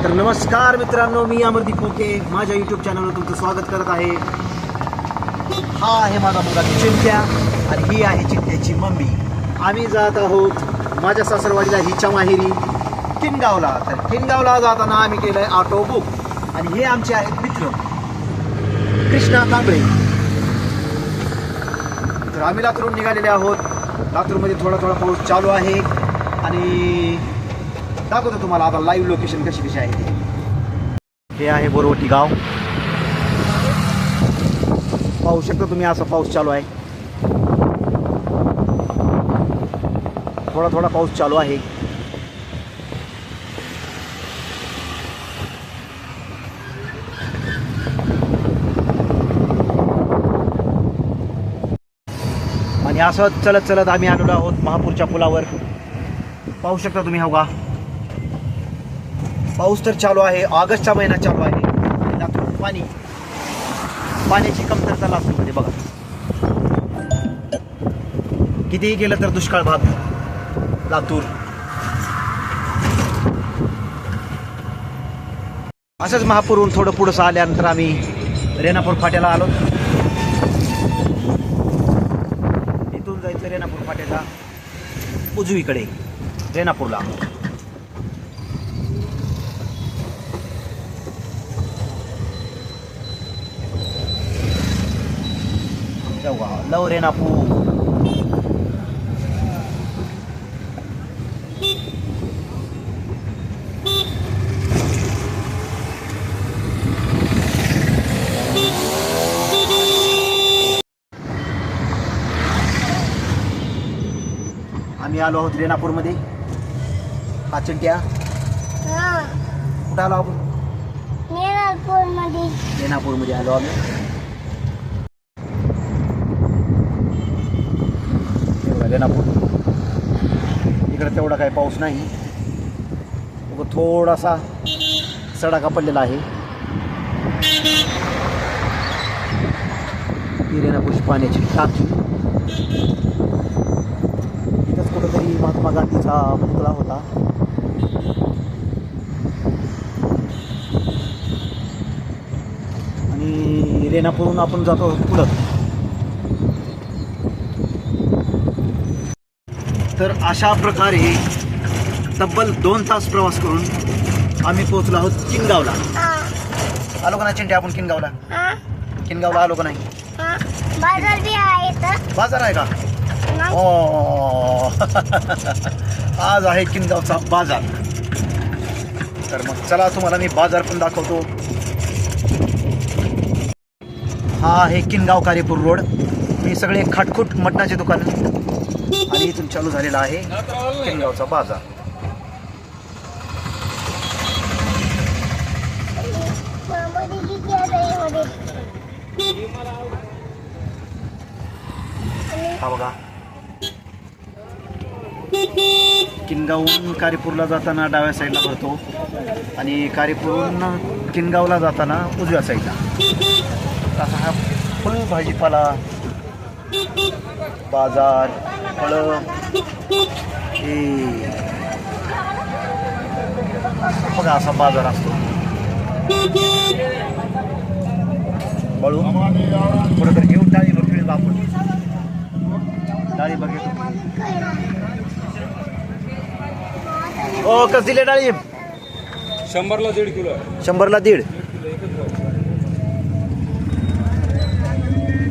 तर नमस्कार मित्रांनो, मी अमरदीप खोके माझ्या यूट्यूब चॅनलवर तुमचं स्वागत करत आहे. हा आहे माझा मुलगा चिंट्या आणि ही आहे चिंट्याची मम्मी. आम्ही जात आहोत माझ्या सासरवाडीला हिच्या माहेरी किनगावला. तर किनगावला जाताना आम्ही केलं आहे ऑटो बुक आणि हे आमचे आहेत मित्र कृष्णा तांबळे. तर आम्ही लातूरून निघालेले आहोत. लातूरमध्ये थोडा थोडा पाऊस चालू आहे आणि दाखवतो तुम्हाला आता लाईव्ह लोकेशन कशी आहे ते. हे आहे बोरवटी गाव. पाहू शकता तुम्ही, असा पाऊस चालू आहे. थोडा थोडा पाऊस चालू आहे. आणि असं चलत चलत आम्ही आलेलो आहोत महापूरच्या पुलावर. पाहू शकता तुम्ही. हो का, पाऊस तर चालू आहे. ऑगस्टचा महिना चालू आहे. लातूर पाण्याची कमतरता लातूरमध्ये बघा. कितीही गेलं तर दुष्काळ भाग लातूर. असंच महापूरहून थोडं पुढं आल्यानंतर आम्ही रेणापूर फाट्याला आलो. इथून जायचं रेणापूर फाट्याला उजवीकडे रेणापूरला. लव रेणापूर. आम्ही आलो आहोत रेणापूरमध्ये. हा चिंट्या कुठं आलो आपण? रेणापूरमध्ये आलो आम्ही. रेणापूर इकडे तेवढा काही पाऊस नाही. थोडासा सडाका पडलेला आहे. ही रेणापूरची पाण्याची टाकी. इथंच कुठंतरी महात्मा गांधीचा पुतळा होता. आणि रेणापूरहून आपण जातो पुढं. तर अशा प्रकारे तब्बल 2 तास प्रवास करून आम्ही पोहोचलो आहोत किनगावला. आलो का नाही चिंट्या आपण किनगावला? किनगावला आलो का नाही? बाजार भी आहे. बाजार आहे का? ओ आज आहे किनगावचा बाजार. तर मग चला तुम्हाला मी बाजार पण दाखवतो. हा आहे किनगाव कारेपूर रोड. मी सगळे खाटखूट मटणाचे दुकान आणि इथून चालू झालेला आहे किनगावचा बाजार. हा बघा, किनगावहून कारेपूरला जाताना डाव्या साईडला भरतो आणि कारेपूरहून किनगावला जाताना उजव्या साईडला. असा हा फुल भाजीपाला बाजार, फळं. हे बघा असा बाजार असतो. बळू थोडं तर घेऊन डाळी बघितलं आपण. डाळी बघितलं. ओ कस दिले डाळी? 100ला 1.5 किलो. 100ला 1.5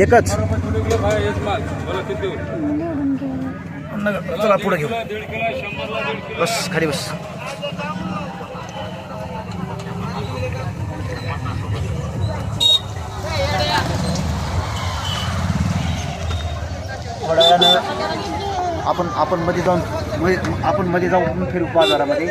एकच. चला पुढे घेऊ. बस खाली बस. थोड्या वेळानं आपण मध्ये जाऊन फिरू बाजारामध्ये.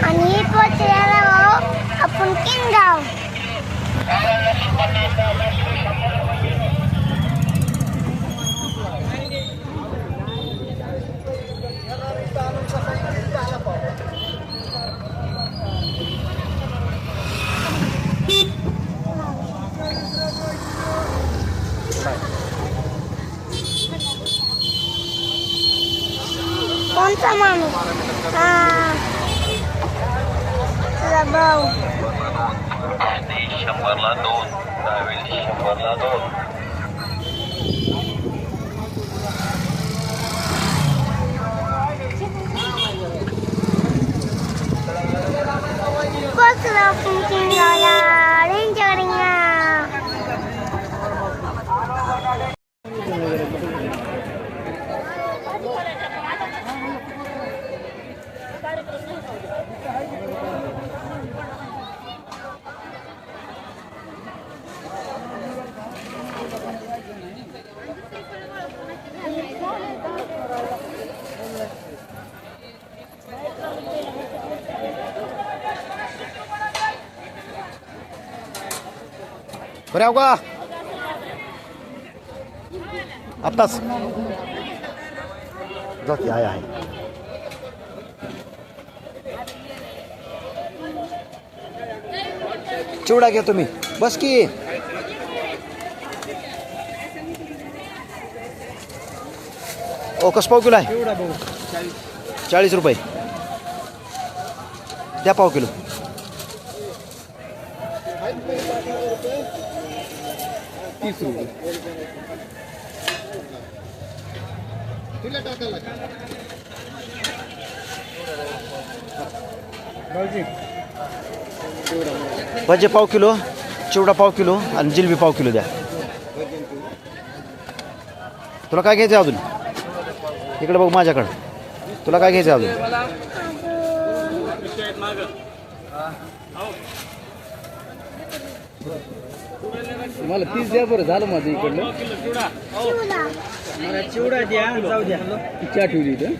आणि पोचलेला आपण किनगाव. कोणता माणूस तुझा भाऊ 100ला 2 डावील 100ला 2 पोचलो आपण किनगावला रेंजवरिंगा बरे आहो का आत्ताच जाती आहे चिवडा घ्या तुम्ही बस की ओ कस पाव किलो आहे 40 रुपये द्या पाव किलो भजे पाव किलो चिवडा पाव किलो आणि जिलबी पाव किलो द्या तुला काय घ्यायचं अजून इकडे बघ माझ्याकडं तुला काय घ्यायचं अजून मला 30 द्या बरं झालं माझं इकडलं मला चिवडा द्या जाऊ द्या चहा ठेवली इथं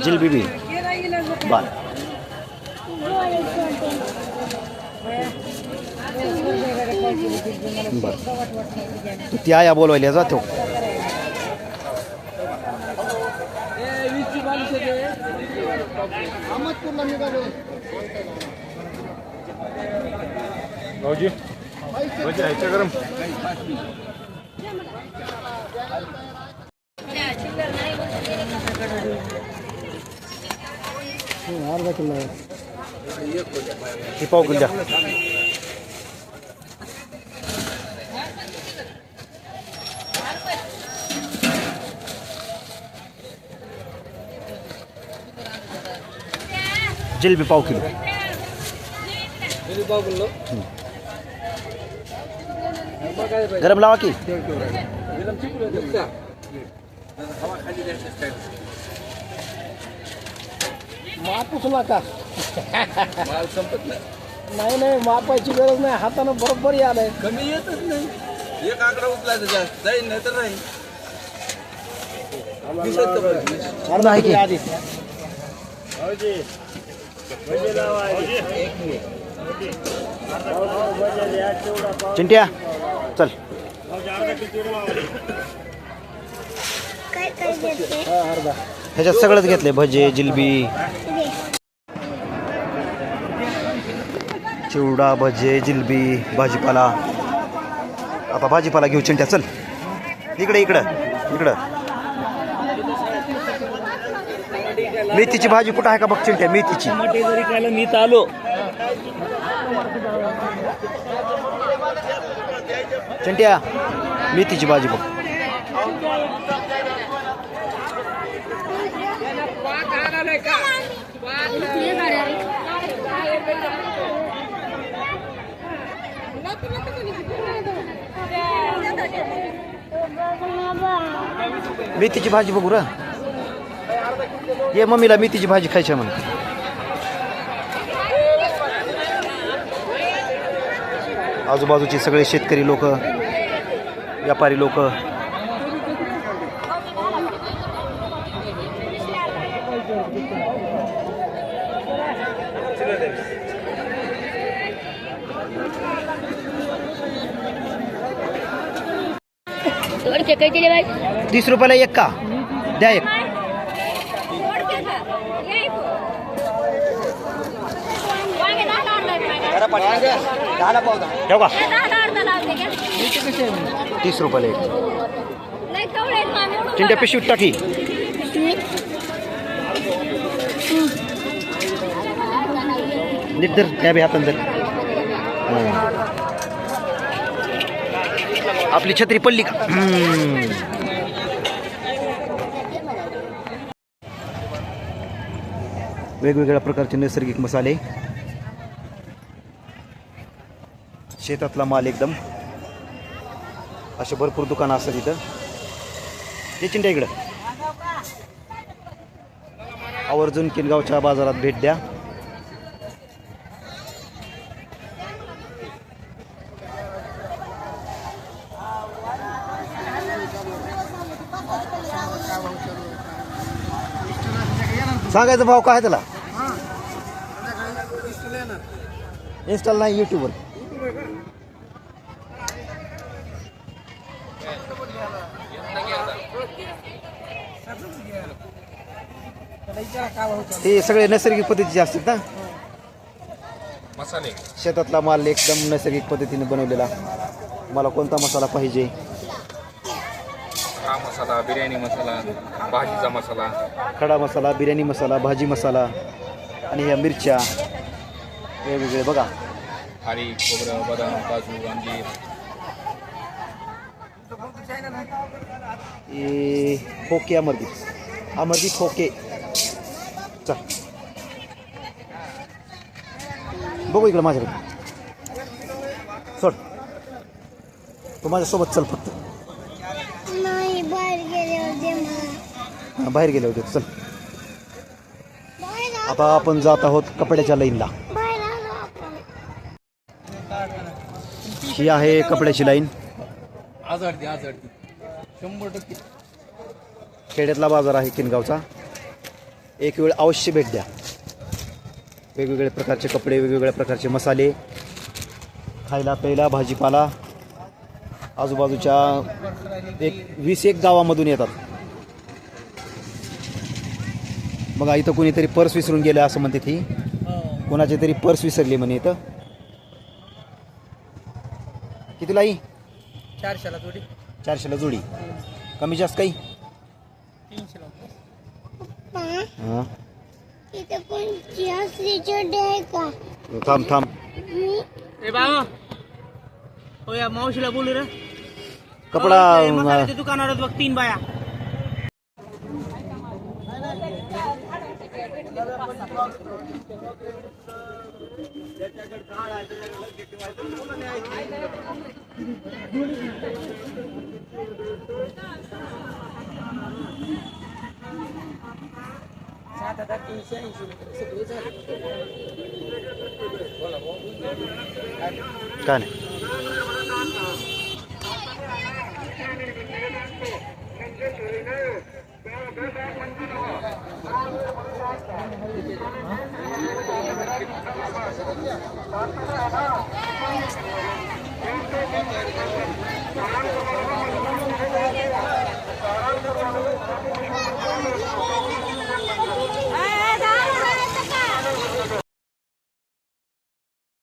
जिलबी बी बर बर ती आया बोलवायला जातो भाऊजी भजी आहे गरम अर्धा किलो ही पाव किलो द्या जिलबी पाव किलो गरम लावा की मापूसला का नाही नाही मापायची गरज नाही हातानं बरोबर आलंय कमी येतच नाही एक आकडा उचलायचा जास्त जाईल नाही तर नाही अर्धा आहे की आधी चिंट्या चल काय काय घेते ह्याच्यात सगळंच घेतलंय भजे जिलबी चिवडा भजे जिलबी भाजीपाला आता भाजीपाला घेऊ चिंट्या चल इकडे इकडं इकडं मेथीची भाजी कुठं आहे का बघ चिंट्या मेथीची जरी खायला मी आलो चिंट्या मेथीची भाजी बघ मेथीची भाजी बघू र ये मम्मीला मेथीची भाजी खायची आहे म्हणून आजूबाजूचे सगळे शेतकरी लोक व्यापारी लोक थोडे काही दिले बाई 30 रुपयाला एक का द्या एक ठेव का 30 रुपयाला एक. चिंट्या पिशवीत टाकी. नीट धर त्या बी हातान धर. आपली छत्री पडली का? वेगवेगळ्या प्रकारचे नैसर्गिक मसाले, शेतातला माल एकदम. असे भरपूर दुकानं असतात इथं. हे चिंट्या इकडं. आवर्जून किनगावच्या बाजारात भेट द्या. सांगायचा भाव काय त्याला? इन्स्टॉल नाही, युट्यूबवर. हे सगळे नैसर्गिक पद्धतीचे असतात ना मसाले. शेतातला माल एकदम नैसर्गिक पद्धतीने बनवलेला. मला कोणता मसाला पाहिजे? हा मसाला, बिर्याणी मसाला, भाजीचा मसाला, खडा मसाला, बिर्याणी मसाला, भाजी मसाला आणि ह्या मिरच्या वेगवेगळे बघा. खारी, खोबरं, बदाम, काजू, अंजीर. हे खोके अमरदीप. अमरदीप खोके. चल बघू इकडं माझ्याकडे. सोड, तू माझ्यासोबत चल फक्त. नाही बाहेर गेले होते मला. बाहेर गेले होते. चल आता आपण जात आहोत कपड्याच्या लाईनला. बाहेर आलो आपण. ही आहे कपड्याची लाईन. आजडती 100%. खेड्यातला बाजार आहे किनगावचा. एक वेळ अवश्य भेट द्या. वेगवेगळे प्रकारचे कपडे, वेगवेगळ्या प्रकारचे मसाले, खायला प्यायला, भाजीपाला आजूबाजूच्या 20 गावामधून येतात. बघा इथं कोणीतरी पर्स विसरून गेलं असं म्हणते. ती कोणाची तरी पर्स विसरली म्हणे इथं. कितीला ही? 400ला जोडी. 400ला जोडी. कमी जास्त काही? 300ला. हां इथे कोणची असली चड्डी आहे का? थांब थांब. ए बाबा, हो या मावशीला बोलू रे. कपडा दुकानावर बघ 3 बाया. काय नाही.